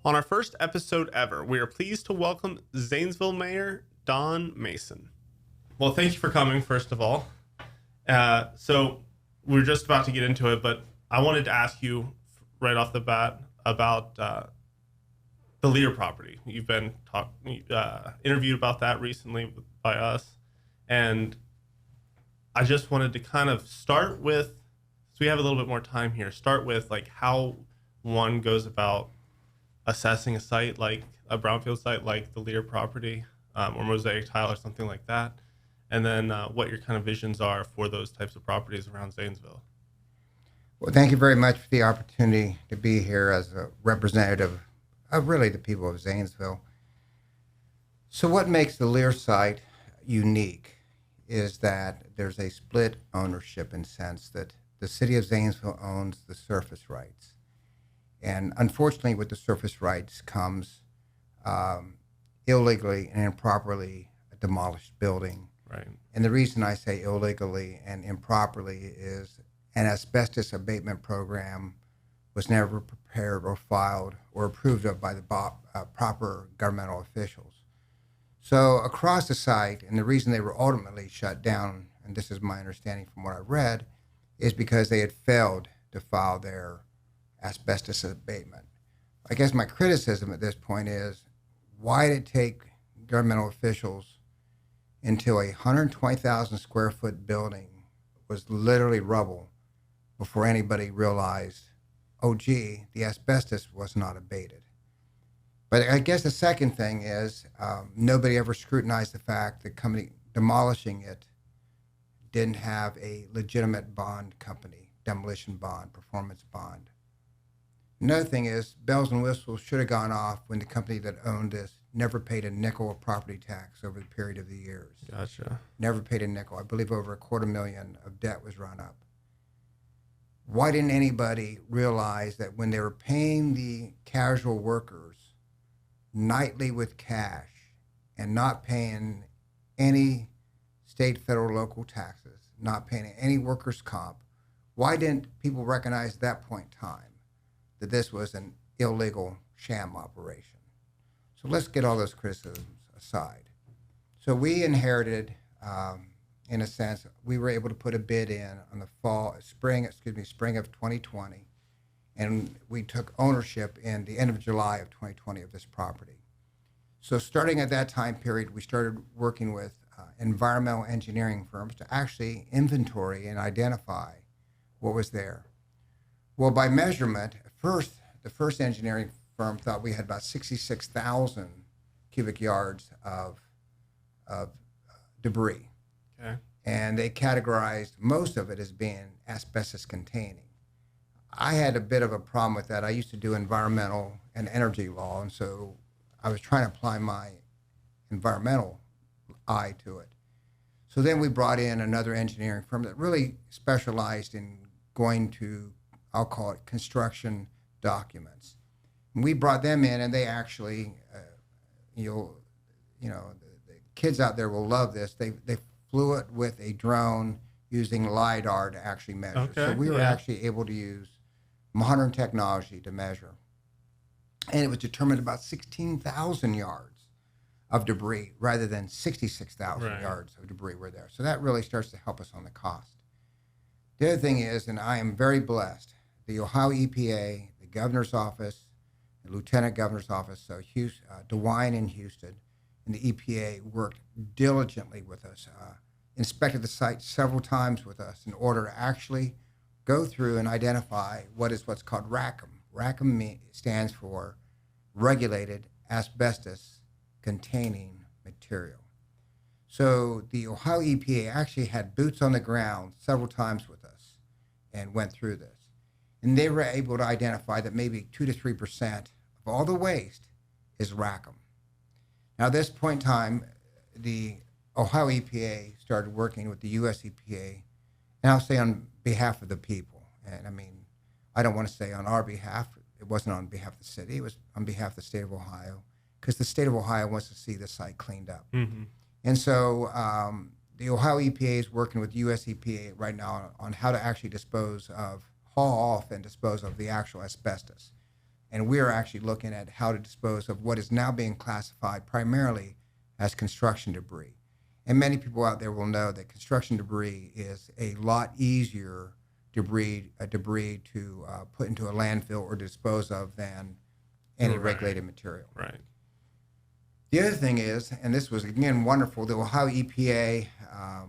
On our first episode ever, we are pleased to welcome Zanesville Mayor Don Mason. Well, thank you for coming, first of all. So we're just about to get into it, but I wanted to ask you right off the bat about the Lear property. You've been interviewed about that recently by us, and I just wanted to kind of start with, so we have a little bit more time here, start with like how one goes about assessing a site like a brownfield site like the Lear property or Mosaic Tile or something like that, and then what your kind of visions are for those types of properties around Zanesville. Well, thank you very much for the opportunity to be here as a representative of really the people of Zanesville. So what makes the Lear site unique is that there's a split ownership in the sense that the city of Zanesville owns the surface rights. And unfortunately, with the surface rights comes illegally and improperly demolished building. Right. And the reason I say illegally and improperly is an asbestos abatement program was never prepared or filed or approved of by the proper governmental officials. So across the site, and the reason they were ultimately shut down, and this is my understanding from what I read, is because they had failed to file their asbestos abatement. I guess my criticism at this point is, why did it take governmental officials until a 120,000 square foot building was literally rubble before anybody realized, oh gee, the asbestos was not abated? But I guess the second thing is nobody ever scrutinized the fact that the company demolishing it didn't have a legitimate bond company, demolition bond, performance bond. Another thing is bells and whistles should have gone off when the company that owned this never paid a nickel of property tax over the period of the years. Gotcha. Never paid a nickel. I believe over $250,000 of debt was run up. Why didn't anybody realize that when they were paying the casual workers nightly with cash and not paying any state, federal, local taxes, not paying any workers' comp, why didn't people recognize at that point in time that this was an illegal sham operation? So let's get all those criticisms aside. So we inherited, in a sense, we were able to put a bid in on the spring of 2020, and we took ownership in the end of July of 2020 of this property. So starting at that time period, we started working with environmental engineering firms to actually inventory and identify what was there. Well, by measurement, the first engineering firm thought we had about 66,000 cubic yards of debris. Okay. And they categorized most of it as being asbestos containing. I had a bit of a problem with that. I used to do environmental and energy law, and so I was trying to apply my environmental eye to it. So then we brought in another engineering firm that really specialized in going to, I'll call it, construction documents. And we brought them in, and they actually, the kids out there will love this. They flew it with a drone using LiDAR to actually measure. Okay, so we were actually able to use modern technology to measure. And it was determined about 16,000 yards of debris rather than 66,000 yards of debris were there. So that really starts to help us on the cost. The other thing is, and I am very blessed, the Ohio EPA, the governor's office, the lieutenant governor's office, so DeWine in Houston, and the EPA worked diligently with us, inspected the site several times with us in order to actually go through and identify what's called RACM. RACM stands for Regulated Asbestos Containing Material. So the Ohio EPA actually had boots on the ground several times with us and went through this. And they were able to identify that maybe 2 to 3% of all the waste is RACM. Now, at this point in time, the Ohio EPA started working with the US EPA, and I'll say on behalf of the people. And I mean, I don't want to say on our behalf. It wasn't on behalf of the city. It was on behalf of the state of Ohio, because the state of Ohio wants to see the site cleaned up. Mm-hmm. And so the Ohio EPA is working with US EPA right now on how to actually haul off and dispose of the actual asbestos. and we are actually looking at how to dispose of what is now being classified primarily as construction debris. And many people out there will know that construction debris is a lot easier debris to put into a landfill or dispose of than any regulated material. Right. The other thing is, and this was again wonderful, the Ohio EPA,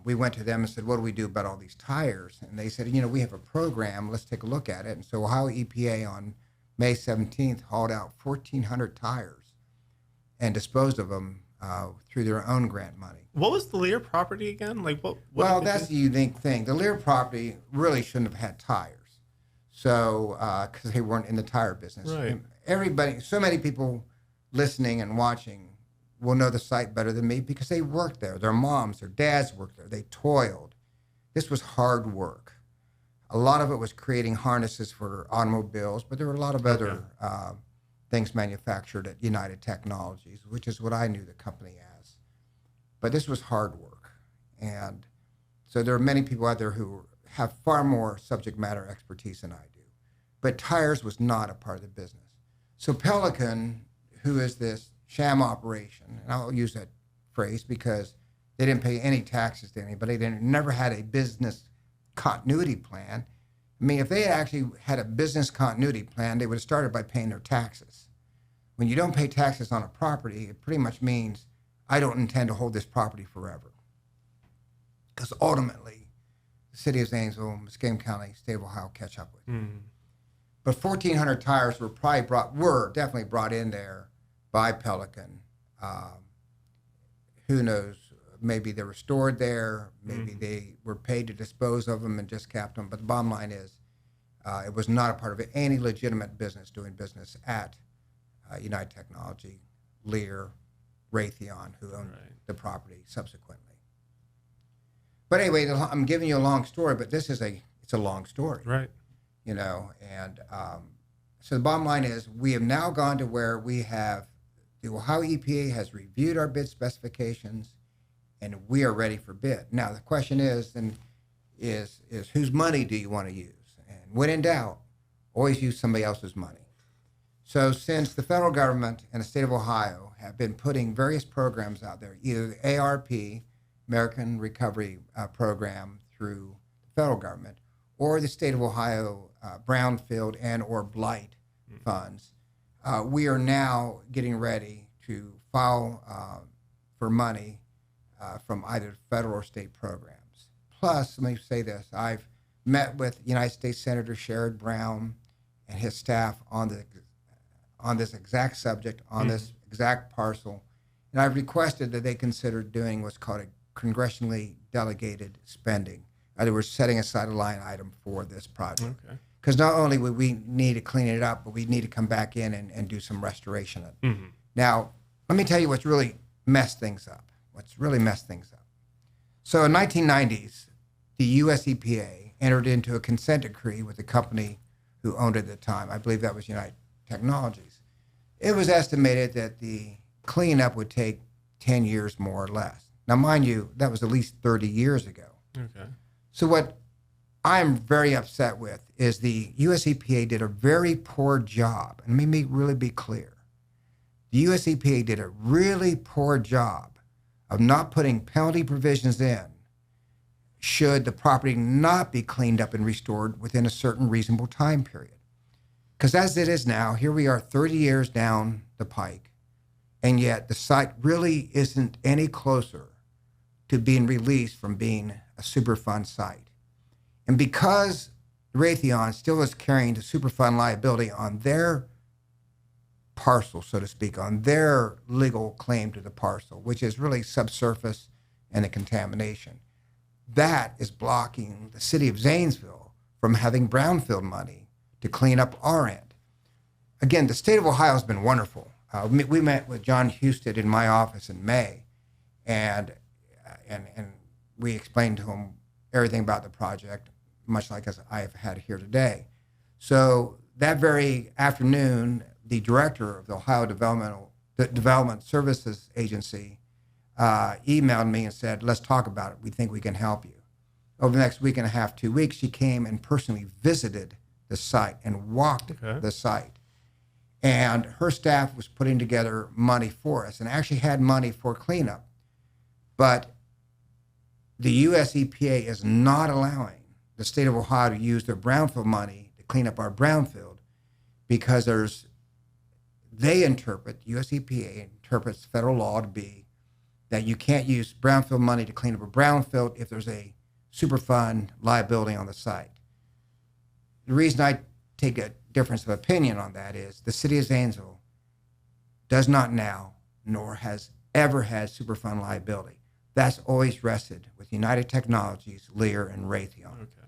we went to them and said, what do we do about all these tires? And they said, we have a program, let's take a look at it. And so Ohio EPA on May 17th hauled out 1,400 tires and disposed of them through their own grant money. What was the Lear property again? Like what well, that's the unique thing. The Lear property really shouldn't have had tires. So, because they weren't in the tire business. Right. Everybody, so many people listening and watching will know the site better than me because they worked there. Their moms, their dads worked there. They toiled. This was hard work. A lot of it was creating harnesses for automobiles, but there were a lot of other things manufactured at United Technologies, which is what I knew the company as. But this was hard work. And so there are many people out there who have far more subject matter expertise than I do. But tires was not a part of the business. So Pelican, who is this sham operation, and I'll use that phrase because they didn't pay any taxes to anybody. They never had a business continuity plan. I mean, if they actually had a business continuity plan, they would have started by paying their taxes. When you don't pay taxes on a property, it pretty much means I don't intend to hold this property forever. Because ultimately, the city of Zanesville, Muscatine County, state of Ohio catch up with. Mm. But 1,400 tires were definitely brought in there by Pelican. Who knows? Maybe they were stored there. Maybe they were paid to dispose of them and just kept them. But the bottom line is, it was not a part of any legitimate business doing business at United Technology, Lear, Raytheon, who owned the property subsequently. But anyway, I'm giving you a long story, but it's a long story. Right. And so the bottom line is we have now gone to where we have, the Ohio EPA has reviewed our bid specifications and we are ready for bid. Now the question is whose money do you want to use? And when in doubt, always use somebody else's money. So since the federal government and the state of Ohio have been putting various programs out there, either the ARP, American Recovery Program through the federal government, or the state of Ohio brownfield and or blight funds, we are now getting ready to file for money from either federal or state programs. Plus, let me say this, I've met with United States Senator Sherrod Brown and his staff on this exact subject, on this exact parcel, and I've requested that they consider doing what's called a congressionally delegated spending. In other words, setting aside a line item for this project. Because not only would we need to clean it up, but we need to come back in and do some restoration of it. Now, let me tell you what's really messed things up. So in 1990s, the US EPA entered into a consent decree with the company who owned it at the time. I believe that was United Technologies. It was estimated that the cleanup would take 10 years more or less. Now, mind you, that was at least 30 years ago. So what I'm very upset with is the US EPA did a very poor job. And let me really be clear. The US EPA did a really poor job of not putting penalty provisions in should the property not be cleaned up and restored within a certain reasonable time period. Because as it is now, here we are 30 years down the pike, and yet the site really isn't any closer to being released from being a Superfund site. And because Raytheon still is carrying the Superfund liability on their parcel, so to speak, on their legal claim to the parcel, which is really subsurface and the contamination, that is blocking the city of Zanesville from having brownfield money to clean up our end. Again, the state of Ohio has been wonderful. We met with John Husted in my office in May, and we explained to him everything about the project, much like as I've had here today. So that very afternoon, the director of the Ohio Development Services Agency emailed me and said, let's talk about it. We think we can help you. Over the next week and a half, 2 weeks, she came and personally visited the site and walked the site. And her staff was putting together money for us and actually had money for cleanup. But the US EPA is not allowing the state of Ohio to use their brownfield money to clean up our brownfield because they interpret, US EPA interprets federal law to be that you can't use brownfield money to clean up a brownfield if there's a Superfund liability on the site. The reason I take a difference of opinion on that is the city of Zanesville does not now, nor has ever had Superfund liability. That's always rested with United Technologies, Lear, and Raytheon. Okay.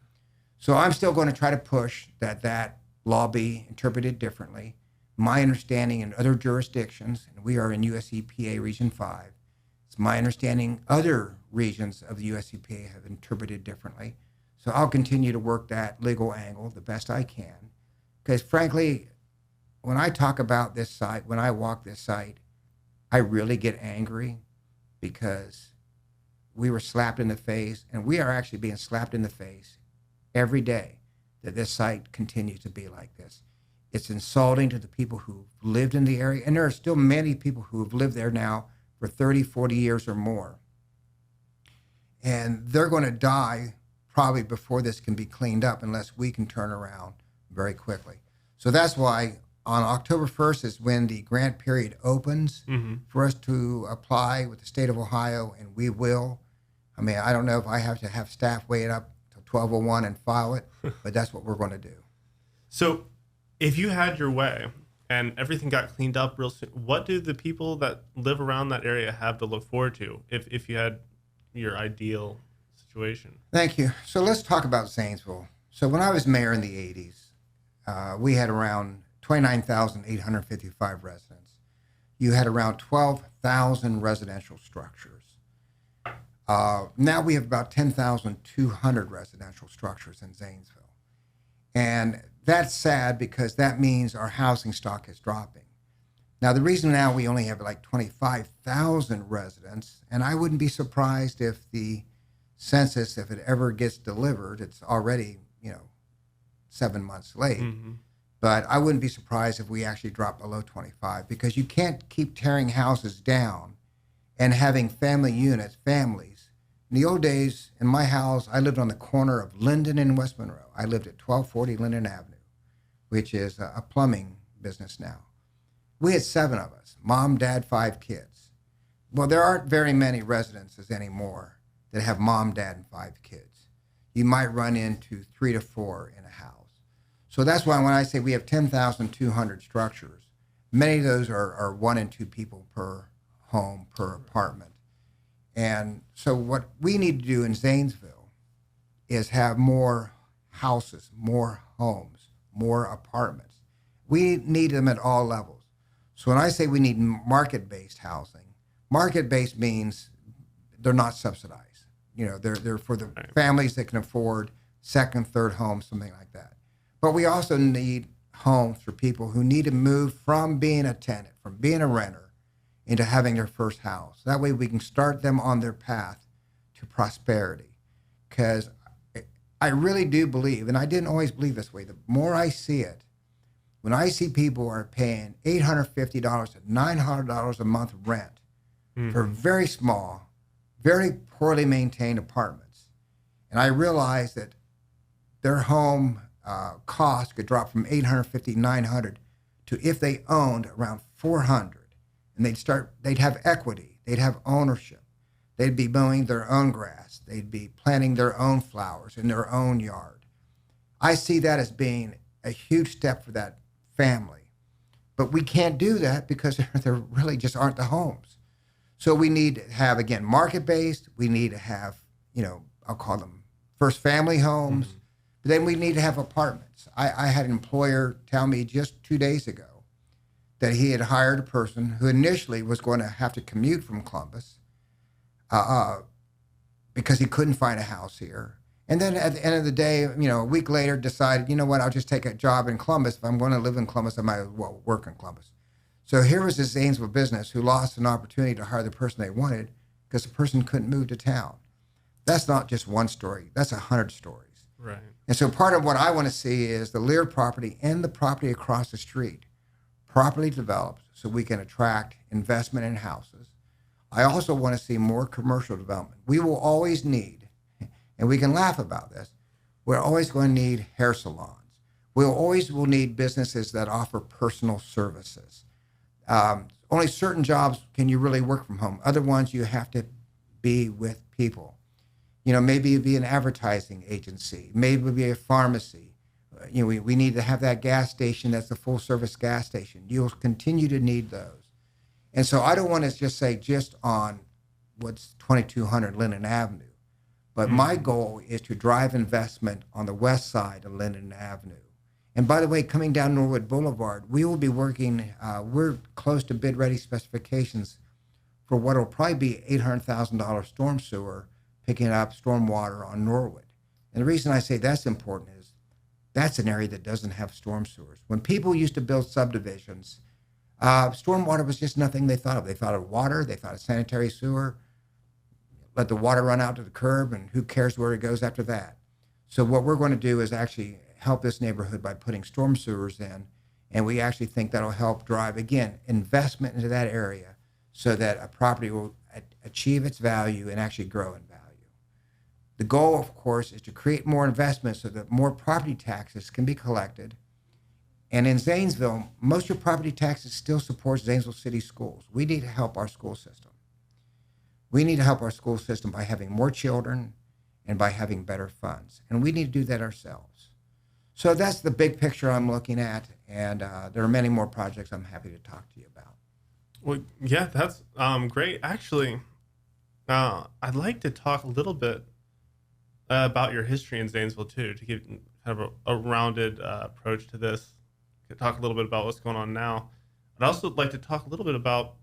So I'm still going to try to push that law be interpreted differently. My understanding in other jurisdictions, and we are in US EPA Region 5, it's my understanding other regions of the US EPA have interpreted differently. So I'll continue to work that legal angle the best I can. Because frankly, when I talk about this site, when I walk this site, I really get angry because we were slapped in the face, and we are actually being slapped in the face every day that this site continues to be like this. It's insulting to the people who lived in the area, and there are still many people who have lived there now for 30, 40 years or more. And they're going to die probably before this can be cleaned up unless we can turn around very quickly. So that's why on October 1st is when the grant period opens for us to apply with the state of Ohio, and we will. I mean, I don't know if I have to have staff wait up till 12:01 and file it, but that's what we're going to do. So if you had your way and everything got cleaned up real soon, what do the people that live around that area have to look forward to if you had your ideal situation? Thank you. So let's talk about Zanesville. So when I was mayor in the 80s, we had around 29,855 residents. You had around 12,000 residential structures. Now we have about 10,200 residential structures in Zanesville. And that's sad because that means our housing stock is dropping. Now, the reason now we only have like 25,000 residents, and I wouldn't be surprised if the census, if it ever gets delivered, it's already, 7 months late. But I wouldn't be surprised if we actually drop below 25 because you can't keep tearing houses down and having family units, families. In the old days, in my house, I lived on the corner of Linden and West Monroe. I lived at 1240 Linden Avenue, which is a plumbing business now. We had 7 of us, mom, dad, 5 kids. Well, there aren't very many residences anymore that have mom, dad, and 5 kids. You might run into 3 to 4 in a house. So that's why when I say we have 10,200 structures, many of those are 1 and 2 people per home, per apartment. And so what we need to do in Zanesville is have more houses, more homes, more apartments. We need them at all levels. So when I say we need market-based housing, market-based means they're not subsidized. They're for the families that can afford second, third homes, something like that. But we also need homes for people who need to move from being a tenant, from being a renter, into having their first house. That way we can start them on their path to prosperity. Because I really do believe, and I didn't always believe this way, the more I see it, when I see people are paying $850 to $900 a month rent for very small, very poorly maintained apartments, and I realize that their home cost could drop from $850, $900 to, if they owned, around $400, and they'd have equity, they'd have ownership, they'd be mowing their own grass, they'd be planting their own flowers in their own yard. I see that as being a huge step for that family. But we can't do that because there really just aren't the homes. So we need to have, again, market-based. We need to have, I'll call them first family homes. But then we need to have apartments. I had an employer tell me just 2 days ago that he had hired a person who initially was going to have to commute from Columbus because he couldn't find a house here. And then at the end of the day, a week later decided, I'll just take a job in Columbus. If I'm going to live in Columbus, I might as well work in Columbus. So here was this Zanesville business who lost an opportunity to hire the person they wanted because the person couldn't move to town. That's not just one story. That's 100 stories. Right. And so part of what I want to see is the Lear property and the property across the street properly developed so we can attract investment in houses. I also want to see more commercial development. We will always need, and we can laugh about this, we're always going to need hair salons. We'll always will need businesses that offer personal services. Only certain jobs can you really work from home. Other ones you have to be with people. Maybe it'd be an advertising agency, maybe it'd be a pharmacy. We need to have that gas station that's a full service gas station. You'll continue to need those. And so I don't want to just say just on what's 2200 Linden Avenue, but my goal is to drive investment on the west side of Linden Avenue. And by the way, coming down Norwood Boulevard, we will be working, we're close to bid ready specifications for what will probably be $800,000 storm sewer picking up storm water on Norwood. And the reason I say that's important is that's an area that doesn't have storm sewers. When people used to build subdivisions, stormwater was just nothing they thought of. They thought of water, they thought of sanitary sewer, let the water run out to the curb, and who cares where it goes after that. So what we're going to do is actually help this neighborhood by putting storm sewers in, and we actually think that'll help drive, again, investment into that area so that a property will achieve its value and actually grow in value. The goal, of course, is to create more investment so that more property taxes can be collected. And in Zanesville, most of your property taxes still support Zanesville City Schools. We need to help our school system. We need to help our school system by having more children and by having better funds. And we need to do that ourselves. So that's the big picture I'm looking at. And there are many more projects I'm happy to talk to you about. Well, yeah, that's great. Actually, I'd like to talk a little bit about your history in Zanesville, too, to give kind of a rounded approach to this. Talk a little bit about what's going on now. I'd also like to talk a little bit about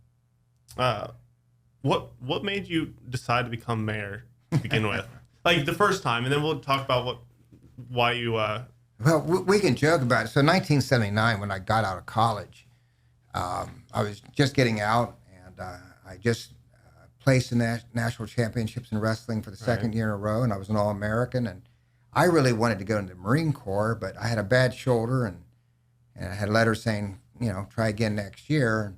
what made you decide to become mayor to begin with, like the first time, and then we'll talk about why you. Well, we can joke about it. So, 1979, when I got out of college, I was just getting out, and I just placed in national championships in wrestling for the second year in a row, and I was an All-American, and I really wanted to go into the Marine Corps, but I had a bad shoulder, and I had letters saying, try again next year.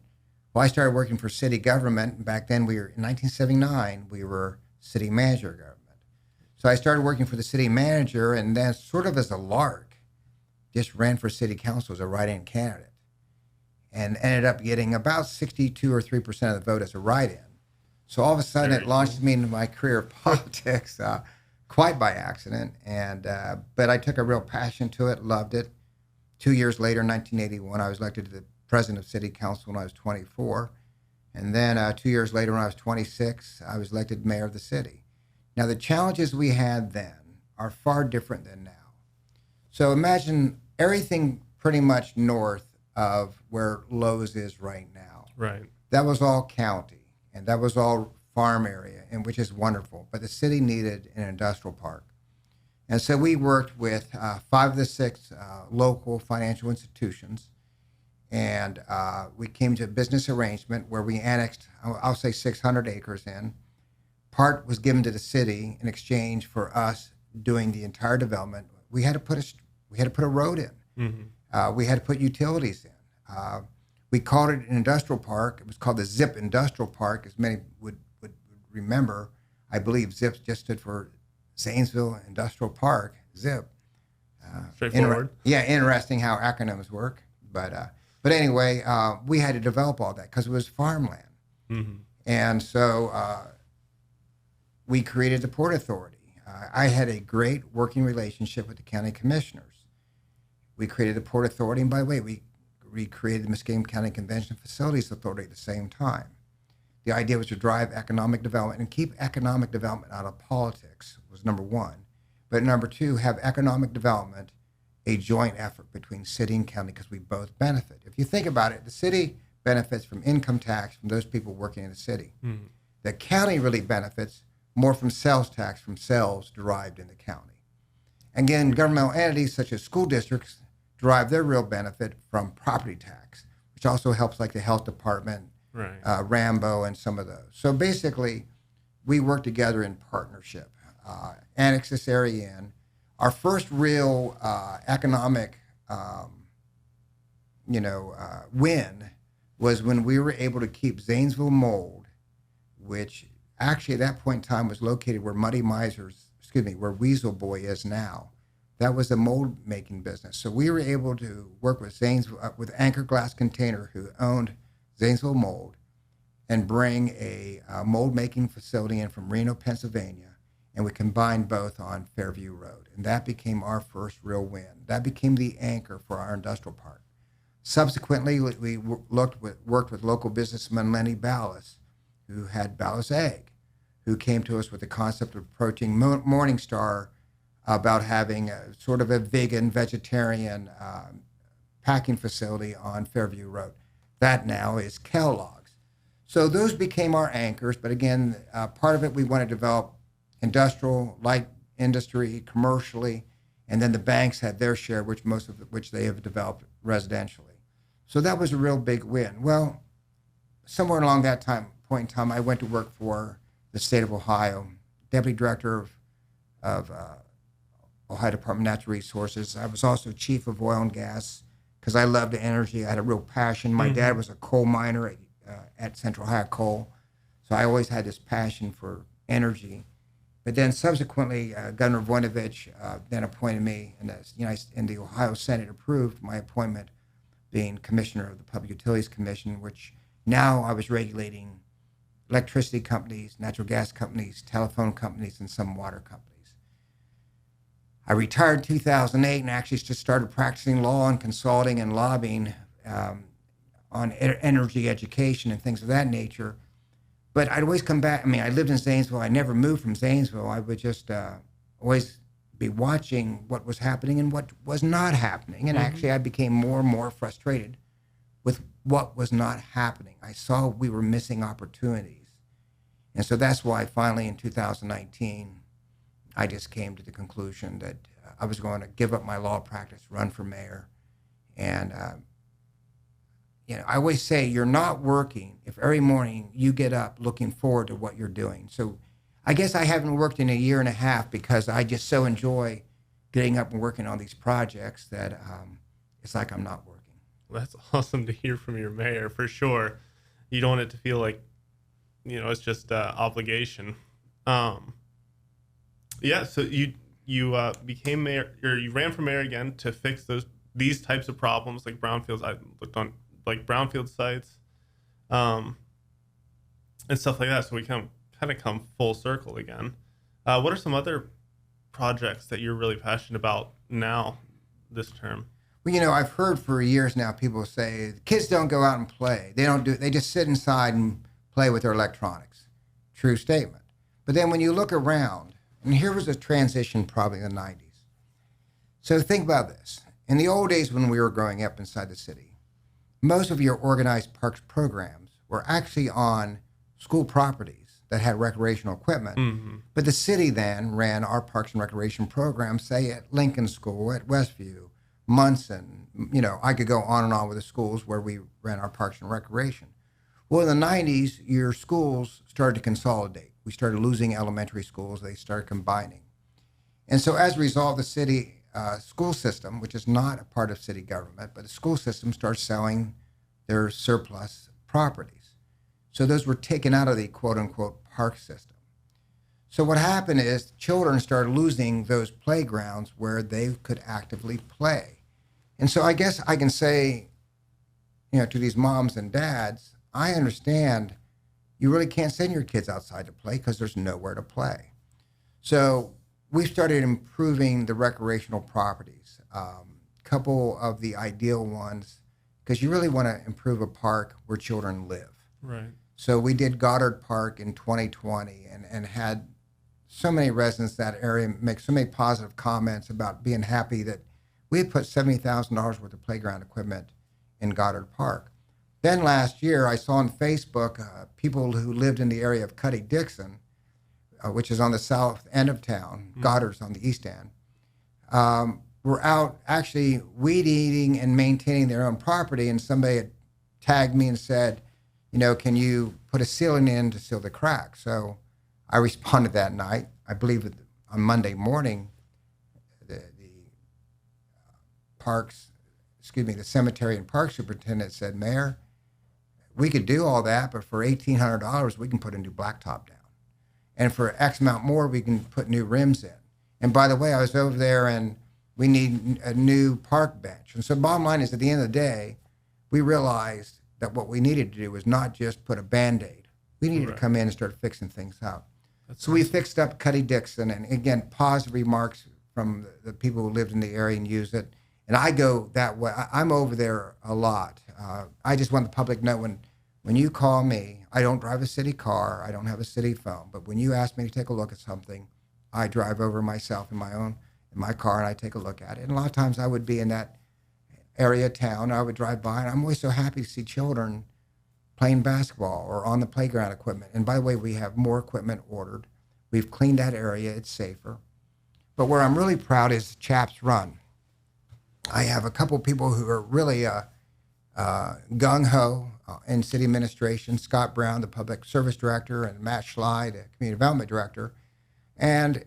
Well, I started working for city government. And back then, in 1979, we were city manager government. So I started working for the city manager, and then sort of as a lark, just ran for city council as a write-in candidate and ended up getting about 62 or 3% of the vote as a write-in. So all of a sudden, it launched me into my career of politics quite by accident. But I took a real passion to it, loved it. 2 years later, in 1981, I was elected to the president of city council when I was 24. And then 2 years later, when I was 26, I was elected mayor of the city. Now, the challenges we had then are far different than now. So imagine everything pretty much north of where Lowe's is right now. Right. That was all county, and that was all farm area, and which is wonderful. But the city needed an industrial park. And so we worked with 5 of the 6 local financial institutions, and we came to a business arrangement where we annexed, I'll say 600 acres in. Part was given to the city in exchange for us doing the entire development. We had to put a road in. Mm-hmm. We had to put utilities in. We called it an industrial park. It was called the ZIP Industrial Park, as many would remember. I believe ZIP just stood for Zanesville Industrial Park, ZIP. Straightforward. Interesting how acronyms work. But anyway, we had to develop all that because it was farmland. Mm-hmm. And so we created the Port Authority. I had a great working relationship with the county commissioners. We created the Port Authority, and by the way, we created the Muskingum County Convention Facilities Authority at the same time. The idea was to drive economic development and keep economic development out of politics was number one. But number two, have economic development a joint effort between city and county because we both benefit. If you think about it, the city benefits from income tax from those people working in the city. Mm-hmm. The county really benefits more from sales tax from sales derived in the county. Again, governmental entities such as school districts derive their real benefit from property tax, which also helps like the health department, right. Rambo, and some of those. So basically, we work together in partnership. Annex this area in. Our first real economic win was when we were able to keep Zanesville Mold, which actually at that point in time was located where where Weasel Boy is now. That was a mold making business. So we were able to work with with Anchor Glass Container, who owned Zanesville Mold, and bring a mold making facility in from Reno, Pennsylvania. And we combined both on Fairview Road. And that became our first real win. That became the anchor for our industrial park. Subsequently, we worked with local businessman Lenny Ballas, who had Ballas Egg, who came to us with the concept of approaching Morningstar about having sort of a vegan, vegetarian packing facility on Fairview Road. That now is Kellogg's. So those became our anchors. But again, part of it we want to develop industrial, light industry, commercially, and then the banks had their share, most of which they have developed residentially. So that was a real big win. Well, somewhere along that point in time, I went to work for the state of Ohio, deputy director of Ohio Department of Natural Resources. I was also chief of oil and gas because I loved energy. I had a real passion. My dad was a coal miner at Central Ohio Coal, so I always had this passion for energy. But then subsequently, Governor Voinovich then appointed me, and the Ohio Senate approved my appointment being commissioner of the Public Utilities Commission, which now I was regulating electricity companies, natural gas companies, telephone companies, and some water companies. I retired in 2008 and actually just started practicing law and consulting and lobbying on energy education and things of that nature. But I'd always come back. I lived in Zanesville. I never moved from Zanesville. I would just always be watching what was happening and what was not happening. And actually, I became more and more frustrated with what was not happening. I saw we were missing opportunities. And so that's why finally in 2019, I just came to the conclusion that I was going to give up my law practice, run for mayor. And, I always say you're not working if every morning you get up looking forward to what you're doing. So I guess I haven't worked in a year and a half because I just so enjoy getting up and working on these projects that it's like I'm not working. That's awesome to hear from your mayor, for sure. You don't want it to feel like, it's just obligation. Yeah, so you became mayor, or you ran for mayor again to fix these types of problems like brownfields. I looked on like brownfield sites, and stuff like that. So we kind of come full circle again. What are some other projects that you're really passionate about now, this term? Well, I've heard for years now people say kids don't go out and play. They just sit inside and play with their electronics. True statement. But then when you look around, and here was a transition probably in the 90s. So think about this. In the old days when we were growing up inside the city, most of your organized parks programs were actually on school properties that had recreational equipment. Mm-hmm. But the city then ran our parks and recreation programs, say at Lincoln School, at Westview, Munson. I could go on and on with the schools where we ran our parks and recreation. Well, in the 90s, your schools started to consolidate. We started losing elementary schools. They started combining. And so as a result, the city school system, which is not a part of city government, but the school system starts selling their surplus properties. So those were taken out of the quote-unquote park system. So what happened is children started losing those playgrounds where they could actively play. And so I guess I can say, to these moms and dads, I understand you really can't send your kids outside to play because there's nowhere to play. So we started improving the recreational properties. Couple of the ideal ones, because you really want to improve a park where children live. Right. So we did Goddard Park in 2020 and had so many residents in that area make so many positive comments about being happy that we had put $70,000 worth of playground equipment in Goddard Park. Then last year, I saw on Facebook people who lived in the area of Cuddy-Dixon, which is on the south end of town, Goddard's on the east end, were out actually weed eating and maintaining their own property. And somebody had tagged me and said, can you put a ceiling in to seal the cracks? So I responded that night. I believe on Monday morning, the parks the cemetery and park superintendent said, Mayor, we could do all that, but for $1,800, we can put a new blacktop down. And for X amount more, we can put new rims in. And by the way, I was over there and we need a new park bench. And so bottom line is, at the end of the day, we realized that what we needed to do was not just put a Band-Aid. We needed to come in and start fixing things out. So we fixed up Cuddy Dixon, and again, positive remarks from the people who lived in the area and used it. And I go that way. I'm over there a lot. I just want the public to know, when you call me, I don't drive a city car. I don't have a city phone. But when you ask me to take a look at something, I drive over myself in my car, and I take a look at it. And a lot of times I would be in that area of town. I would drive by, and I'm always so happy to see children playing basketball or on the playground equipment. And by the way, we have more equipment ordered. We've cleaned that area. It's safer. But where I'm really proud is Chaps Run. I have a couple people who are really gung-ho in city administration, Scott Brown, the public service director, and Matt Schley, the community development director. And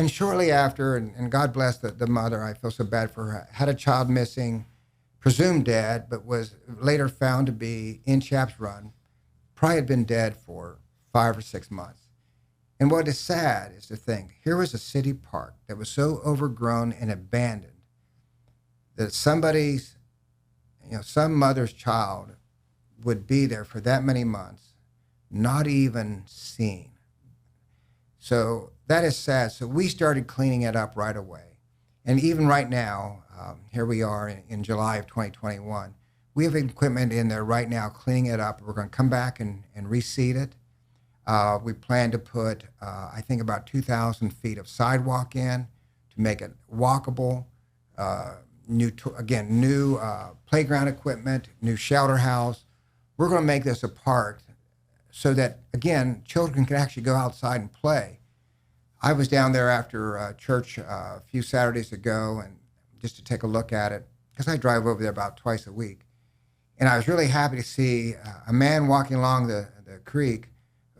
shortly after, and God bless the mother, I feel so bad for her, had a child missing, presumed dead, but was later found to be in Chaps Run, probably had been dead for 5 or 6 months. And what is sad is to think, here was a city park that was so overgrown and abandoned that some mother's child would be there for that many months, not even seen. So that is sad. So we started cleaning it up right away. And even right now, here we are in July of 2021, we have equipment in there right now cleaning it up. We're going to come back and reseed it. We plan to put, I think, about 2,000 feet of sidewalk in to make it walkable. New playground equipment, new shelter house. We're going to make this a park so that, again, children can actually go outside and play. I was down there after church a few Saturdays ago, and just to take a look at it, because I drive over there about twice a week. And I was really happy to see a man walking along the creek,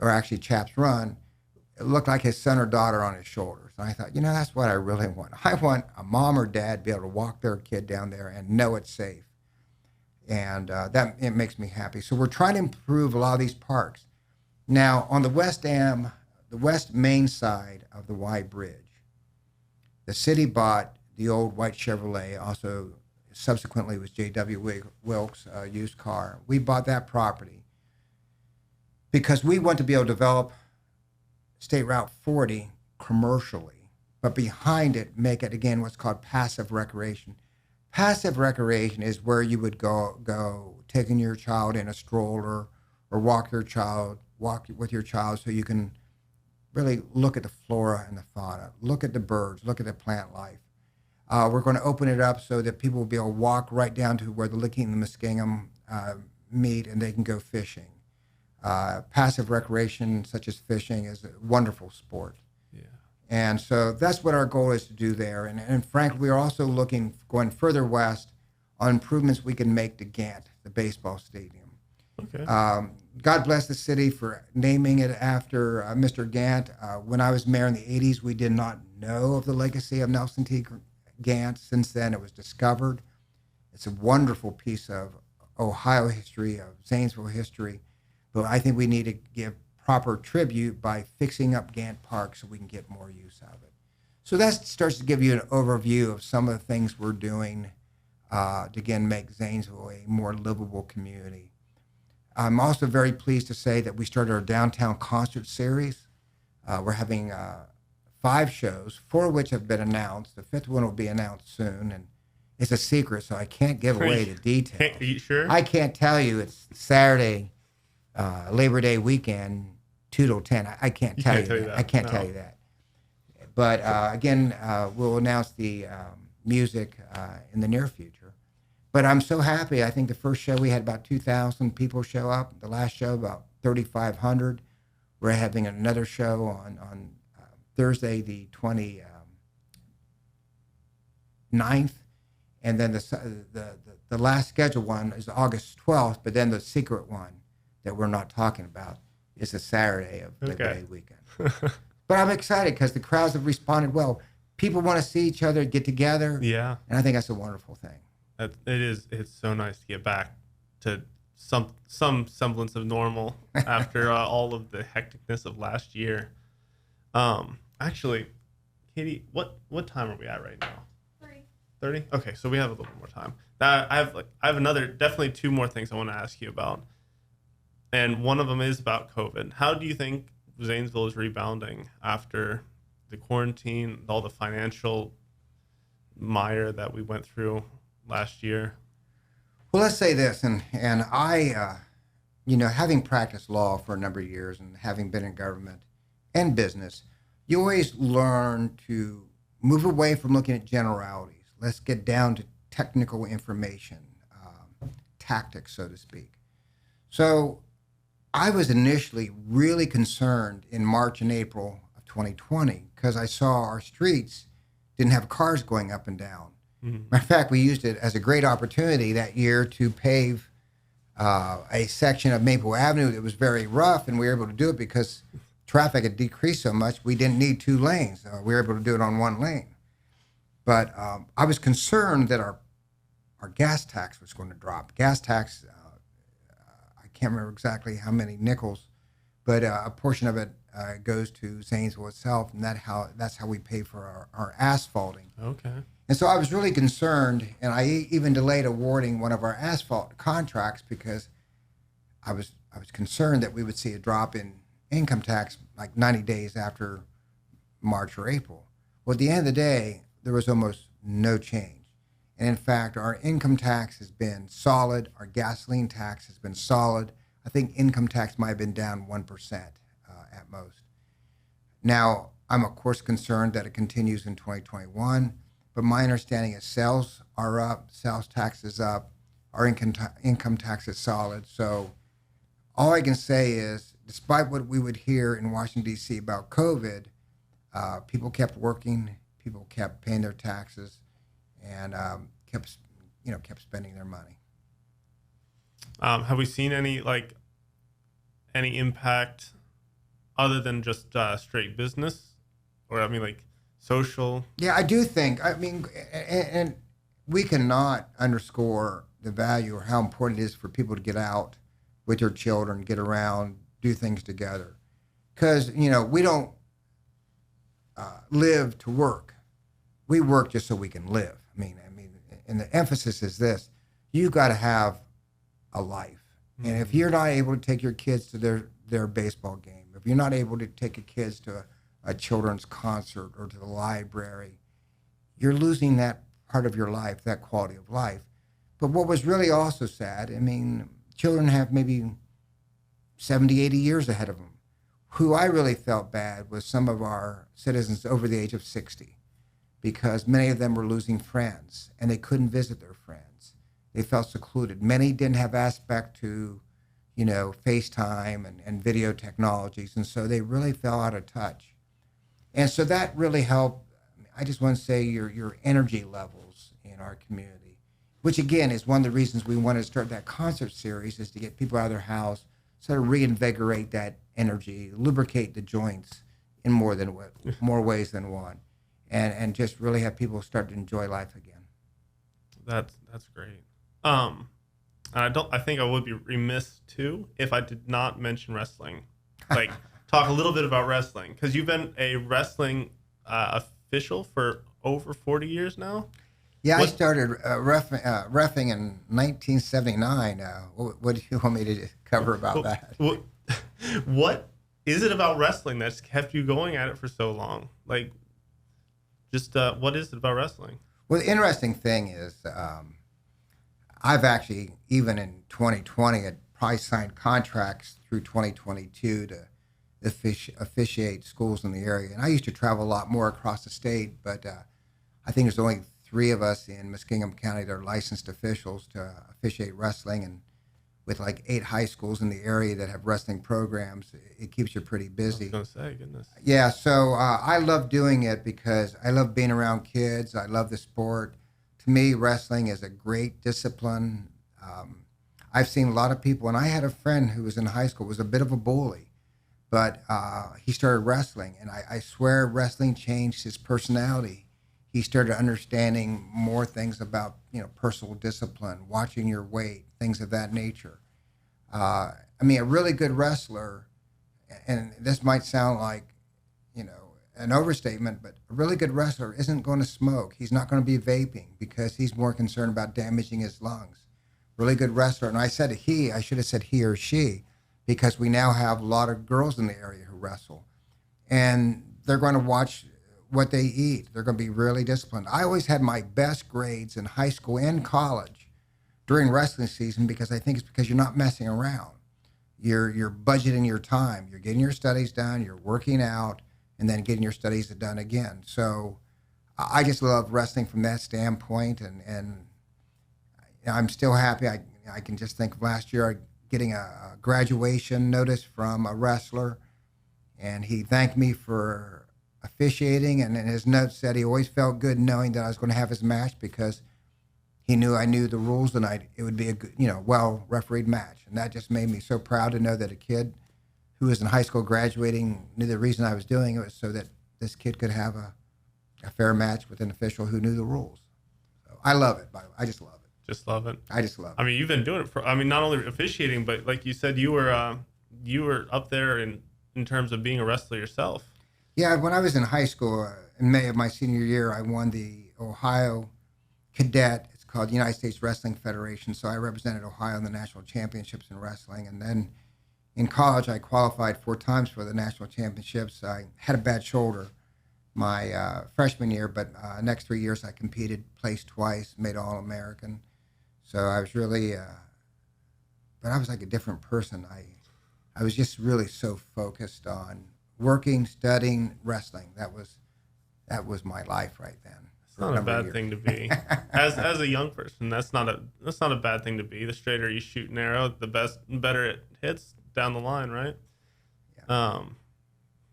or actually Chaps Run. It looked like his son or daughter on his shoulders. And I thought, that's what I really want. I want a mom or dad to be able to walk their kid down there and know it's safe. And it makes me happy. So we're trying to improve a lot of these parks. Now, on the west main side of the Y Bridge, the city bought the old white Chevrolet, also subsequently was J.W. Wilkes used car. We bought that property because we want to be able to develop State Route 40 commercially, but behind it, make it, again, what's called passive recreation. Passive recreation is where you would go taking your child in a stroller or walk with your child so you can really look at the flora and the fauna, look at the birds, look at the plant life. We're going to open it up so that people will be able to walk right down to where the Licking and the Muskingum meet, and they can go fishing. Passive recreation, such as fishing, is a wonderful sport. Yeah. And so that's what our goal is to do there. And frankly, we are also going further west on improvements we can make to Gant, the baseball stadium. Okay. God bless the city for naming it after Mr. Gant. When I was mayor in the 80s, we did not know of the legacy of Nelson T. Gant. Since then, it was discovered. It's a wonderful piece of Ohio history, of Zanesville history. But I think we need to give proper tribute by fixing up Gant Park so we can get more use out of it. So that starts to give you an overview of some of the things we're doing to, again, make Zanesville a more livable community. I'm also very pleased to say that we started our downtown concert series. We're having 5 shows, 4 of which have been announced. The 5th one will be announced soon, and it's a secret, so I can't give away the details. Are you sure? I can't tell you. It's Saturday, Labor Day weekend, 2 till 10. I can't tell you that. I can't tell you that. But again, we'll announce the music in the near future. But I'm so happy. I think the first show we had about 2,000 people show up. The last show about 3,500. We're having another show on Thursday the 29th, and then the last scheduled one is August 12th. But then the secret one that we're not talking about is the Saturday of Labor Day weekend. But I'm excited because the crowds have responded well. People want to see each other, get together. Yeah. And I think that's a wonderful thing. It's so nice to get back to some semblance of normal after all of the hecticness of last year. Actually, Katie, what time are we at right now? 30. Okay, so we have a little bit more time. I have another, definitely two more things I want to ask you about, and one of them is about COVID. How do you think Zanesville is rebounding after the quarantine, all the financial mire that we went through last year? Well, let's say this, and I, having practiced law for a number of years and having been in government and business, you always learn to move away from looking at generalities. Let's get down to technical information, tactics, so to speak. So I was initially really concerned in March and April of 2020 because I saw our streets didn't have cars going up and down. Mm-hmm. Matter of fact, we used it as a great opportunity that year to pave a section of Maple Avenue that was very rough, and we were able to do it because traffic had decreased so much we didn't need two lanes. We were able to do it on one lane. But I was concerned that our gas tax was going to drop. Gas tax, I can't remember exactly how many nickels, but a portion of it goes to Zanesville itself, and that's how we pay for our asphalting. Okay. And so I was really concerned, and I even delayed awarding one of our asphalt contracts because I was concerned that we would see a drop in income tax like 90 days after March or April. Well, at the end of the day, there was almost no change. And in fact, our income tax has been solid. Our gasoline tax has been solid. I think income tax might have been down 1% at most. Now, I'm of course concerned that it continues in 2021, but my understanding is sales are up, sales tax is up, our income tax is solid. So all I can say is, despite what we would hear in Washington, D.C. about COVID, people kept working, people kept paying their taxes, and kept spending their money. Have we seen any impact other than just straight business, or social? Yeah, I do think. I mean, and we cannot underscore the value or how important it is for people to get out with their children, get around, do things together, because we don't live to work. We work just so we can live. I mean, and the emphasis is this: you got to have a life. Mm-hmm. And if you're not able to take your kids to their baseball game, if you're not able to take your kids to a children's concert or to the library, you're losing that part of your life, that quality of life. But what was really also sad, I mean, children have maybe 70, 80 years ahead of them. Who I really felt bad was some of our citizens over the age of 60, because many of them were losing friends and they couldn't visit their friends. They felt secluded. Many didn't have aspect to, FaceTime and video technologies, and so they really fell out of touch. And so that really helped. I just want to say your energy levels in our community, which again is one of the reasons we wanted to start that concert series, is to get people out of their house, sort of reinvigorate that energy, lubricate the joints in more ways than one, and just really have people start to enjoy life again. That's great. I think I would be remiss too if I did not mention wrestling. Talk a little bit about wrestling, because you've been a wrestling official for over 40 years now. Yeah, I started reffing in 1979. What do you want me to cover about that? What is it about wrestling that's kept you going at it for so long? What is it about wrestling? Well, the interesting thing is, I've actually, even in 2020, had probably signed contracts through 2022 to officiate schools in the area. And I used to travel a lot more across the state, but I think there's only 3 of us in Muskingum County that are licensed officials to officiate wrestling, and with 8 high schools in the area that have wrestling programs, it keeps you pretty busy. I was going to say, goodness. Yeah, so I love doing it because I love being around kids. I love the sport. To me, wrestling is a great discipline. I've seen a lot of people, and I had a friend who was in high school, was a bit of a bully, but he started wrestling, and I swear wrestling changed his personality. he started understanding more things about, personal discipline, watching your weight, things of that nature. I mean, a really good wrestler, and this might sound like, an overstatement, but a really good wrestler isn't going to smoke. He's not going to be vaping because he's more concerned about damaging his lungs. Really good wrestler, and I said he, I should have said he or she, because we now have a lot of girls in the area who wrestle, and they're going to watch what they eat. They're going to be really disciplined. I always had my best grades in high school and college during wrestling season because I think it's because you're not messing around. You're budgeting your time. You're getting your studies done. You're working out, and then getting your studies done again. So I just love wrestling from that standpoint, and I'm still happy. I can just think of last year getting a graduation notice from a wrestler, and he thanked me for officiating, and in his note said he always felt good knowing that I was going to have his match because he knew I knew the rules and it would be a good, well refereed match. And that just made me so proud to know that a kid who was in high school graduating knew the reason I was doing it was so that this kid could have a fair match with an official who knew the rules. So I love it, by the way. I just love it. Just love it. I just love it. I mean, you've been doing it for, not only officiating, but like you said, you were up there in terms of being a wrestler yourself. Yeah, when I was in high school, in May of my senior year, I won the Ohio Cadet. It's called the United States Wrestling Federation. So I represented Ohio in the national championships in wrestling. And then in college, I qualified 4 times for the national championships. I had a bad shoulder my freshman year, but next 3 years I competed, placed twice, made All-American. So I was really, but I was like a different person. I was just really so focused on working, studying, wrestling. That was my life right then. It's not a bad thing to be. As a young person, that's not a bad thing to be. The straighter you shoot an arrow, the better it hits down the line, right? Yeah.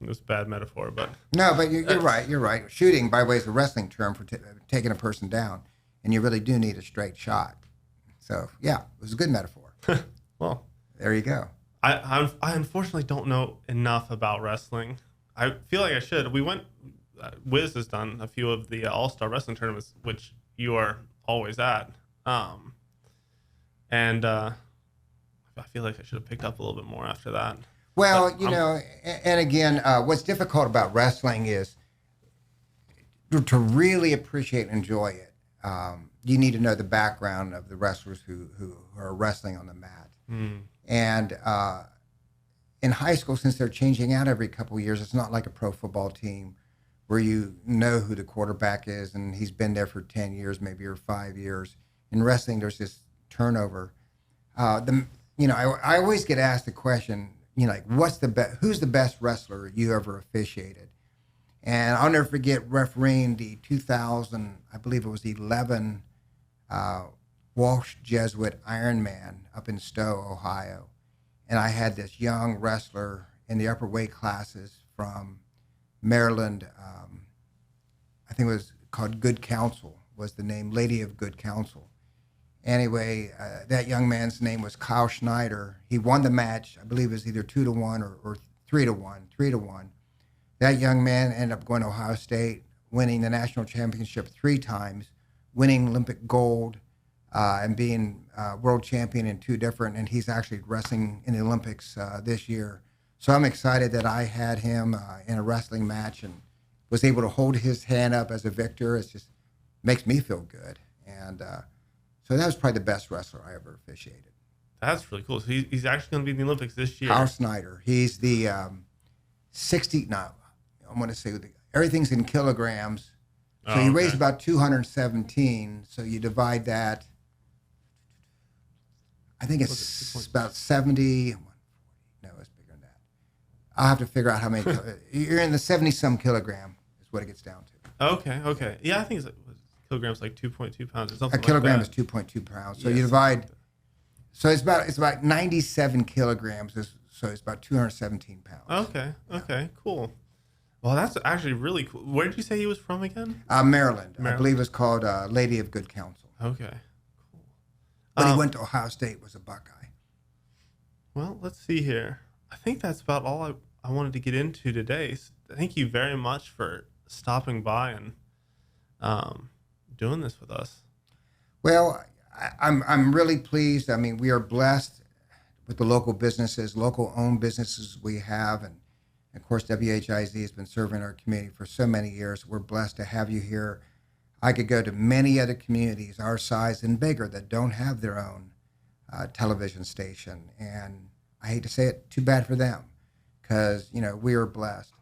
It was a bad metaphor, but no, but you're right. You're right. Shooting, by the way, is a wrestling term for taking a person down, and you really do need a straight shot. So yeah, it was a good metaphor. Well, there you go. I unfortunately don't know enough about wrestling. I feel like I should. We went. Wiz has done a few of the all-star wrestling tournaments, which you are always at. And I feel like I should have picked up a little bit more after that. Well, and again, what's difficult about wrestling is to really appreciate and enjoy it. You need to know the background of the wrestlers who are wrestling on the mat. And in high school, since they're changing out every couple of years, it's not like a pro football team where you know who the quarterback is and he's been there for 10 years, maybe, or 5 years. In wrestling, there's this turnover. I always get asked the question, like, who's the best wrestler you ever officiated? And I'll never forget refereeing the 2000, I believe it was 11 Walsh Jesuit Ironman up in Stowe, Ohio. And I had this young wrestler in the upper weight classes from Maryland. I think it was called Good Counsel was the name, Lady of Good Counsel. Anyway, that young man's name was Kyle Schneider. He won the match. I believe it was either 2-1 or 3-1. That young man ended up going to Ohio State, winning the national championship 3 times, winning Olympic gold, and being world champion in 2 different. And he's actually wrestling in the Olympics this year. So I'm excited that I had him in a wrestling match and was able to hold his hand up as a victor. It just makes me feel good. And so that was probably the best wrestler I ever officiated. That's really cool. So he's actually going to be in the Olympics this year. Kyle Snyder. He's the 60. No, I'm going to say everything's in kilograms. So he weighs about 217. So you divide that. I think it's about 70. No, it's bigger than that. I'll have to figure out how many. You're in the 70-some kilogram is what it gets down to. Okay. Yeah, I think it's kilograms like 2.2 pounds or something. A kilogram is 2.2 pounds. So you divide. So it's about 97 kilograms. So it's about 217 pounds. Okay, cool. Well, that's actually really cool. Where did you say he was from again? Maryland. I believe it's called Lady of Good Counsel. Okay, cool. But he went to Ohio State, was a Buckeye. Well, let's see here. I think that's about all I wanted to get into today. Thank you very much for stopping by and doing this with us. Well, I'm really pleased. I mean, we are blessed with the local businesses, local owned businesses we have, and of course, WHIZ has been serving our community for so many years. We're blessed to have you here. I could go to many other communities our size and bigger that don't have their own television station, and I hate to say it, too bad for them, because we are blessed.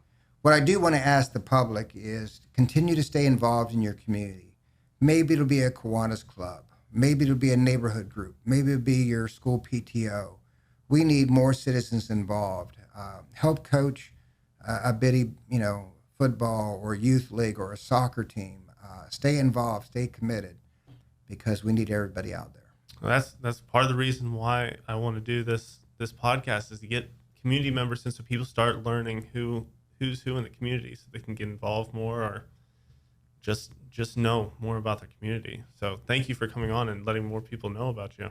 What I do want to ask the public is continue to stay involved in your community. Maybe it'll be a Kiwanis club. Maybe it'll be a neighborhood group. Maybe it'll be your school PTO. We need more citizens involved. Help coach a bitty, football or youth league or a soccer team. Stay involved, stay committed, because we need everybody out there. Well, that's part of the reason why I want to do this podcast, is to get community members in, so people start learning who's who in the community, so they can get involved more, or just know more about their community. So thank you for coming on and letting more people know about you.